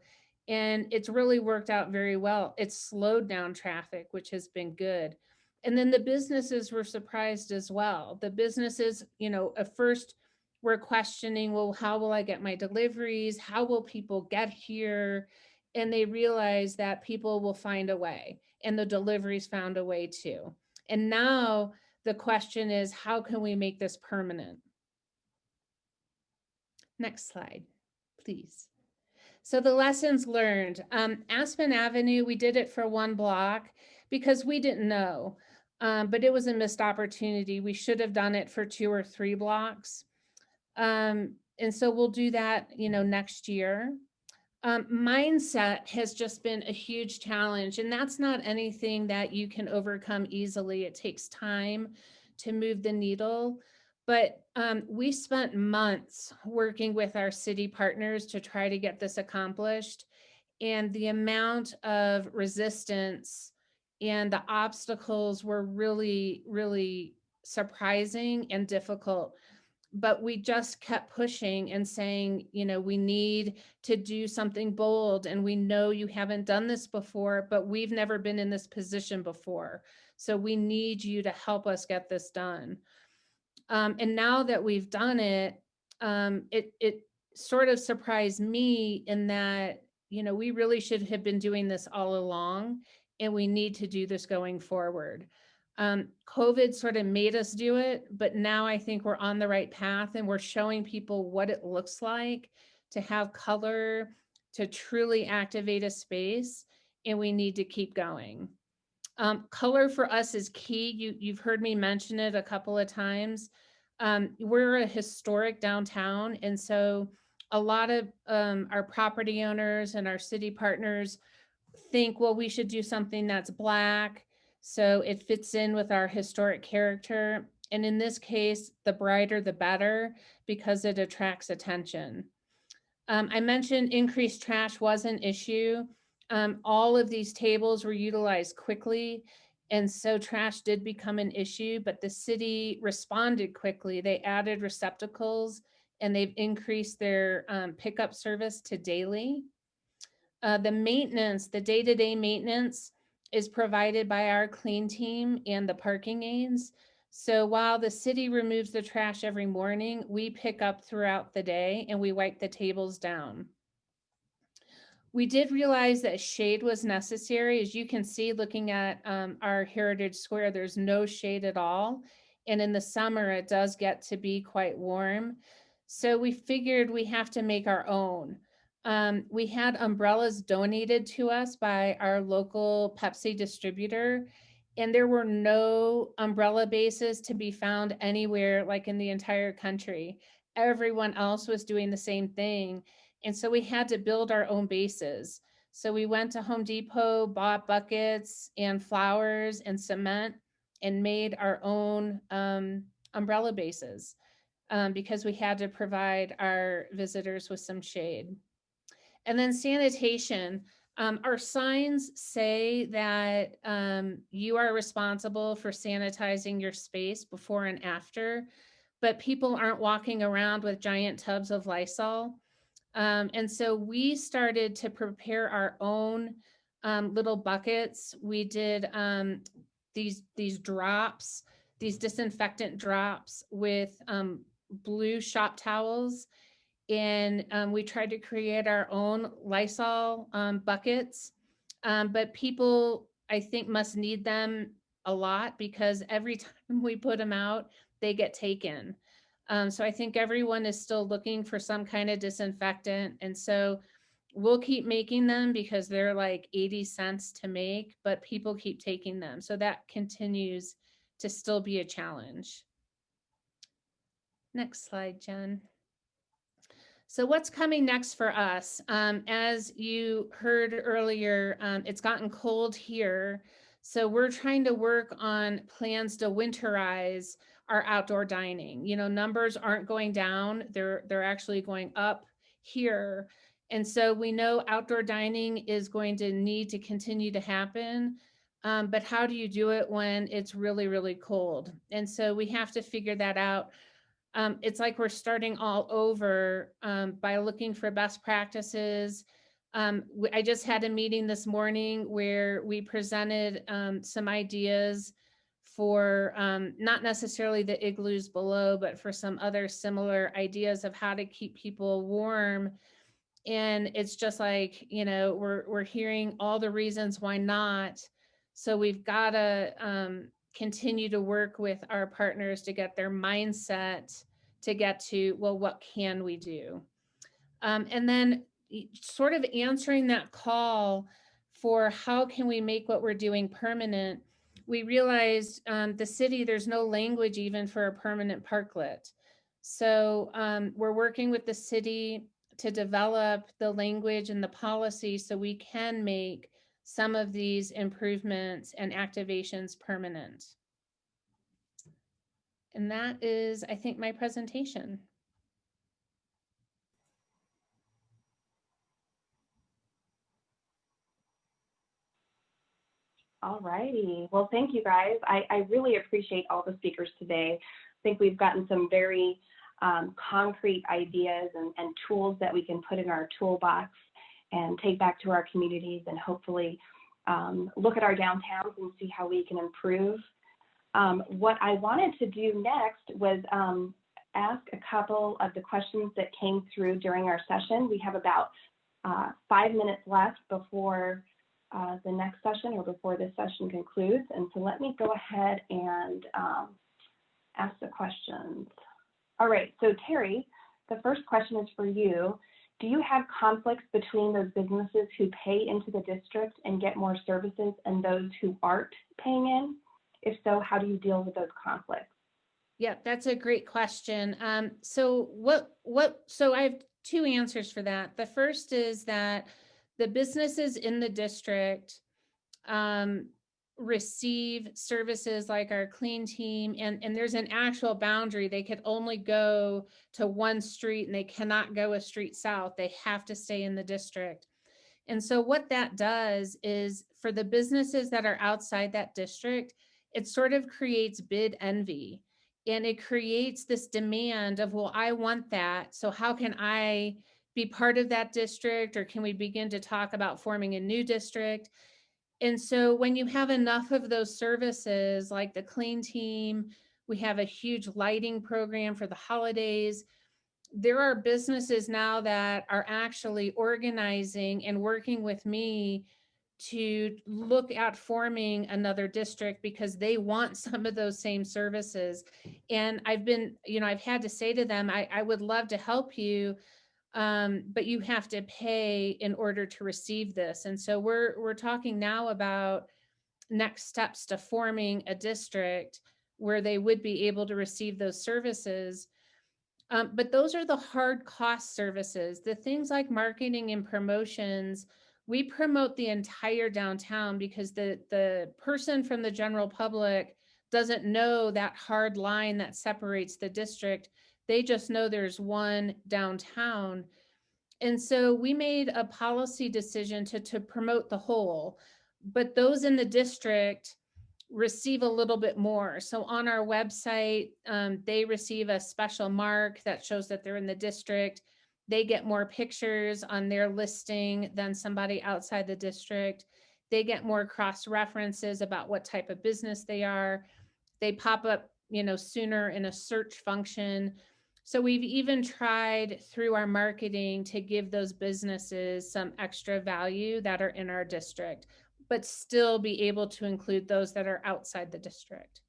And it's really worked out very well. It's slowed down traffic, which has been good. And then the businesses were surprised as well. The businesses, at first were questioning, well, how will I get my deliveries? How will people get here? And they realized that people will find a way, and the deliveries found a way too. And now the question is, how can we make this permanent? Next slide, please. So the lessons learned, Aspen Avenue, we did it for 1 block because we didn't know, but it was a missed opportunity. We should have done it for 2 or 3 blocks. And so we'll do that, next year. Mindset has just been a huge challenge, and that's not anything that you can overcome easily. It takes time to move the needle. But we spent months working with our city partners to try to get this accomplished. And the amount of resistance and the obstacles were really, really surprising and difficult. But we just kept pushing and saying, you know, we need to do something bold. And we know you haven't done this before, but we've never been in this position before. So we need you to help us get this done. And now that we've done it, it sort of surprised me in that, you know, we really should have been doing this all along, and we need to do this going forward. COVID sort of made us do it, but now I think we're on the right path and we're showing people what it looks like to have color, to truly activate a space, and we need to keep going. Color for us is key. You've heard me mention it a couple of times. We're a historic downtown, and so a lot of our property owners and our city partners think, well, we should do something that's Black, so it fits in with our historic character. And in this case, the brighter the better, because it attracts attention. I mentioned increased trash was an issue. All of these tables were utilized quickly, and so trash did become an issue, but the city responded quickly. They added receptacles and they've increased their pickup service to daily. The maintenance, the day-to-day maintenance is provided by our clean team and the parking aides. So while the city removes the trash every morning, we pick up throughout the day and we wipe the tables down. We did realize that shade was necessary. As you can see, looking at our Heritage Square, there's no shade at all. And in the summer, it does get to be quite warm. So we figured we have to make our own. We had umbrellas donated to us by our local Pepsi distributor, and there were no umbrella bases to be found anywhere, like in the entire country. Everyone else was doing the same thing. And so we had to build our own bases. So we went to Home Depot, bought buckets and flowers and cement, and made our own umbrella bases because we had to provide our visitors with some shade. And then sanitation. Our signs say that you are responsible for sanitizing your space before and after, but people aren't walking around with giant tubs of Lysol. And so we started to prepare our own little buckets. We did these drops, these disinfectant drops with blue shop towels. And we tried to create our own Lysol buckets. But people, I think, must need them a lot because every time we put them out, they get taken. So I think everyone is still looking for some kind of disinfectant. And so we'll keep making them because they're like 80 cents to make, but people keep taking them. So that continues to still be a challenge. Next slide, Jen. So what's coming next for us? As you heard earlier, it's gotten cold here. So we're trying to work on plans to winterize our outdoor dining. You know, numbers aren't going down, they're actually going up here. And so we know outdoor dining is going to need to continue to happen. But how do you do it when it's really, really cold? And so we have to figure that out. It's like we're starting all over by looking for best practices. I just had a meeting this morning where we presented some ideas for not necessarily the igloos below, but for some other similar ideas of how to keep people warm. And it's just like, you know, we're hearing all the reasons why not. So we've got to continue to work with our partners to get their mindset to get to, well, what can we do? And then sort of answering that call for how can we make what we're doing permanent, we realized the city, there's no language even for a permanent parklet. So we're working with the city to develop the language and the policy so we can make some of these improvements and activations permanent. And that is, I think, my presentation. All righty. Well, thank you guys. I really appreciate all the speakers today. I think we've gotten some very concrete ideas and tools that we can put in our toolbox and take back to our communities, and hopefully look at our downtowns and see how we can improve. What I wanted to do next was ask a couple of the questions that came through during our session. We have about 5 minutes left before the next session, or before this session concludes. And so let me go ahead and ask the questions. All right, so Terry, the first question is for you. Do you have conflicts between those businesses who pay into the district and get more services and those who aren't paying in? If so, how do you deal with those conflicts? Yeah, that's a great question. So I have two answers for that. The first is that the businesses in the district receive services like our clean team, and there's an actual boundary. They could only go to one street and they cannot go a street south. They have to stay in the district. And so what that does is, for the businesses that are outside that district, it sort of creates bid envy. And it creates this demand of, well, I want that. So how can I be part of that district? Or can we begin to talk about forming a new district? And so when you have enough of those services, like the clean team, we have a huge lighting program for the holidays. There are businesses now that are actually organizing and working with me to look at forming another district because they want some of those same services. And I've had to say to them, I would love to help you, but you have to pay in order to receive this. And so we're talking now about next steps to forming a district where they would be able to receive those services. But those are the hard cost services. The things like marketing and promotions, we promote the entire downtown because the person from the general public doesn't know that hard line that separates the district. They just know there's one downtown. And so we made a policy decision to promote the whole, but those in the district receive a little bit more. So on our website, they receive a special mark that shows that they're in the district. They get more pictures on their listing than somebody outside the district. They get more cross references about what type of business they are. They pop up, sooner in a search function. So we've even tried through our marketing to give those businesses some extra value that are in our district, but still be able to include those that are outside the district.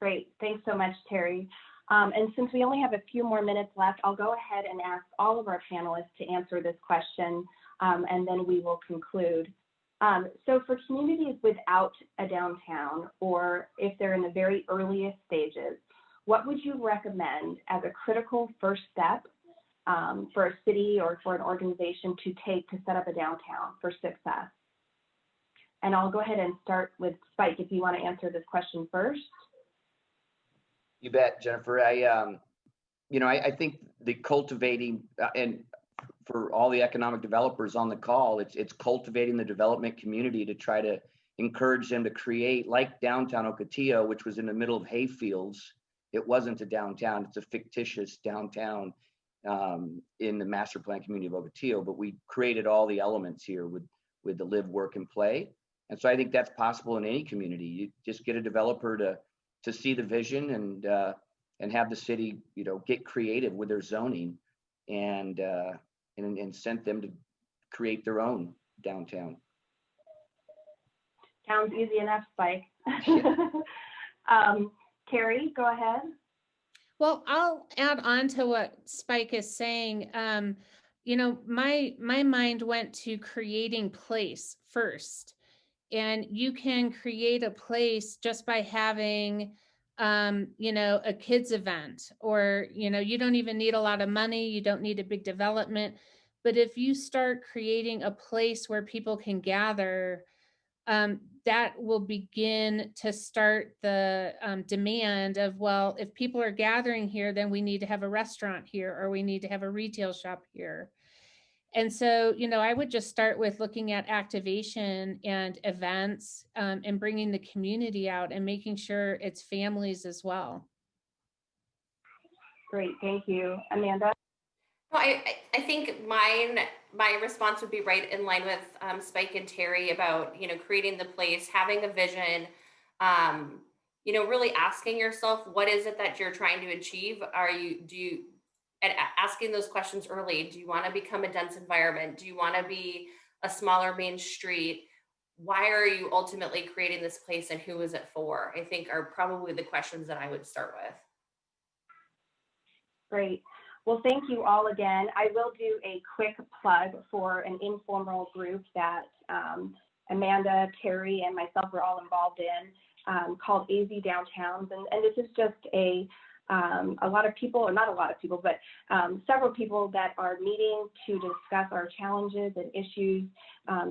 Great, thanks so much, Terry. And since we only have a few more minutes left, I'll go ahead and ask all of our panelists to answer this question, and then we will conclude. So for communities without a downtown, or if they're in the very earliest stages, what would you recommend as a critical first step for a city or for an organization to take to set up a downtown for success? And I'll go ahead and start with Spike if you want to answer this question first. You bet, Jennifer. I think the cultivating and for all the economic developers on the call, it's cultivating the development community to try to encourage them to create, like downtown Ocotillo, which was in the middle of hayfields. It wasn't a downtown, it's a fictitious downtown in the master plan community of Ocotillo, but we created all the elements here with the live, work, and play. And so I think that's possible in any community. You just get a developer to see the vision and have the city, get creative with their zoning and send them to create their own downtown. Sounds easy enough, Spike. Carrie, go ahead. Well, I'll add on to what Spike is saying. My mind went to creating place first. And you can create a place just by having, a kids event, or, you don't even need a lot of money. You don't need a big development. But if you start creating a place where people can gather, that will begin to start the demand of, well, if people are gathering here, then we need to have a restaurant here, or we need to have a retail shop here. And so, you know, I would just start with looking at activation and events, and bringing the community out and making sure it's families as well. Great, thank you. Amanda? No, I think my response would be right in line with Spike and Terry about, you know, creating the place, having a vision, you know, really asking yourself, what is it that you're trying to achieve? And asking those questions early. Do you want to become a dense environment? Do you want to be a smaller main street? Why are you ultimately creating this place, and who is it for? I think are probably the questions that I would start with. Great. Well, thank you all again. I will do a quick plug for an informal group that Amanda, Terry, and myself were all involved in, called AZ Downtowns. And this is just a lot of people, or not a lot of people, but several people that are meeting to discuss our challenges and issues,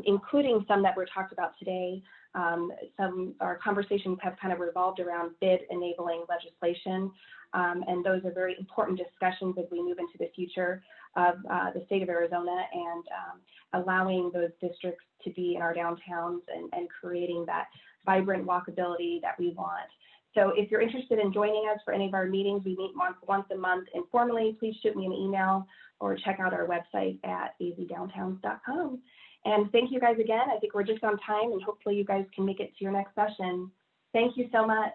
including some that were talked about today. Our conversations have kind of revolved around bid enabling legislation. And those are very important discussions as we move into the future of the state of Arizona, and allowing those districts to be in our downtowns and creating that vibrant walkability that we want. So if you're interested in joining us for any of our meetings, we meet once a month informally. Please shoot me an email or check out our website at azdowntowns.com. And thank you guys again. I think we're just on time, and hopefully you guys can make it to your next session. Thank you so much.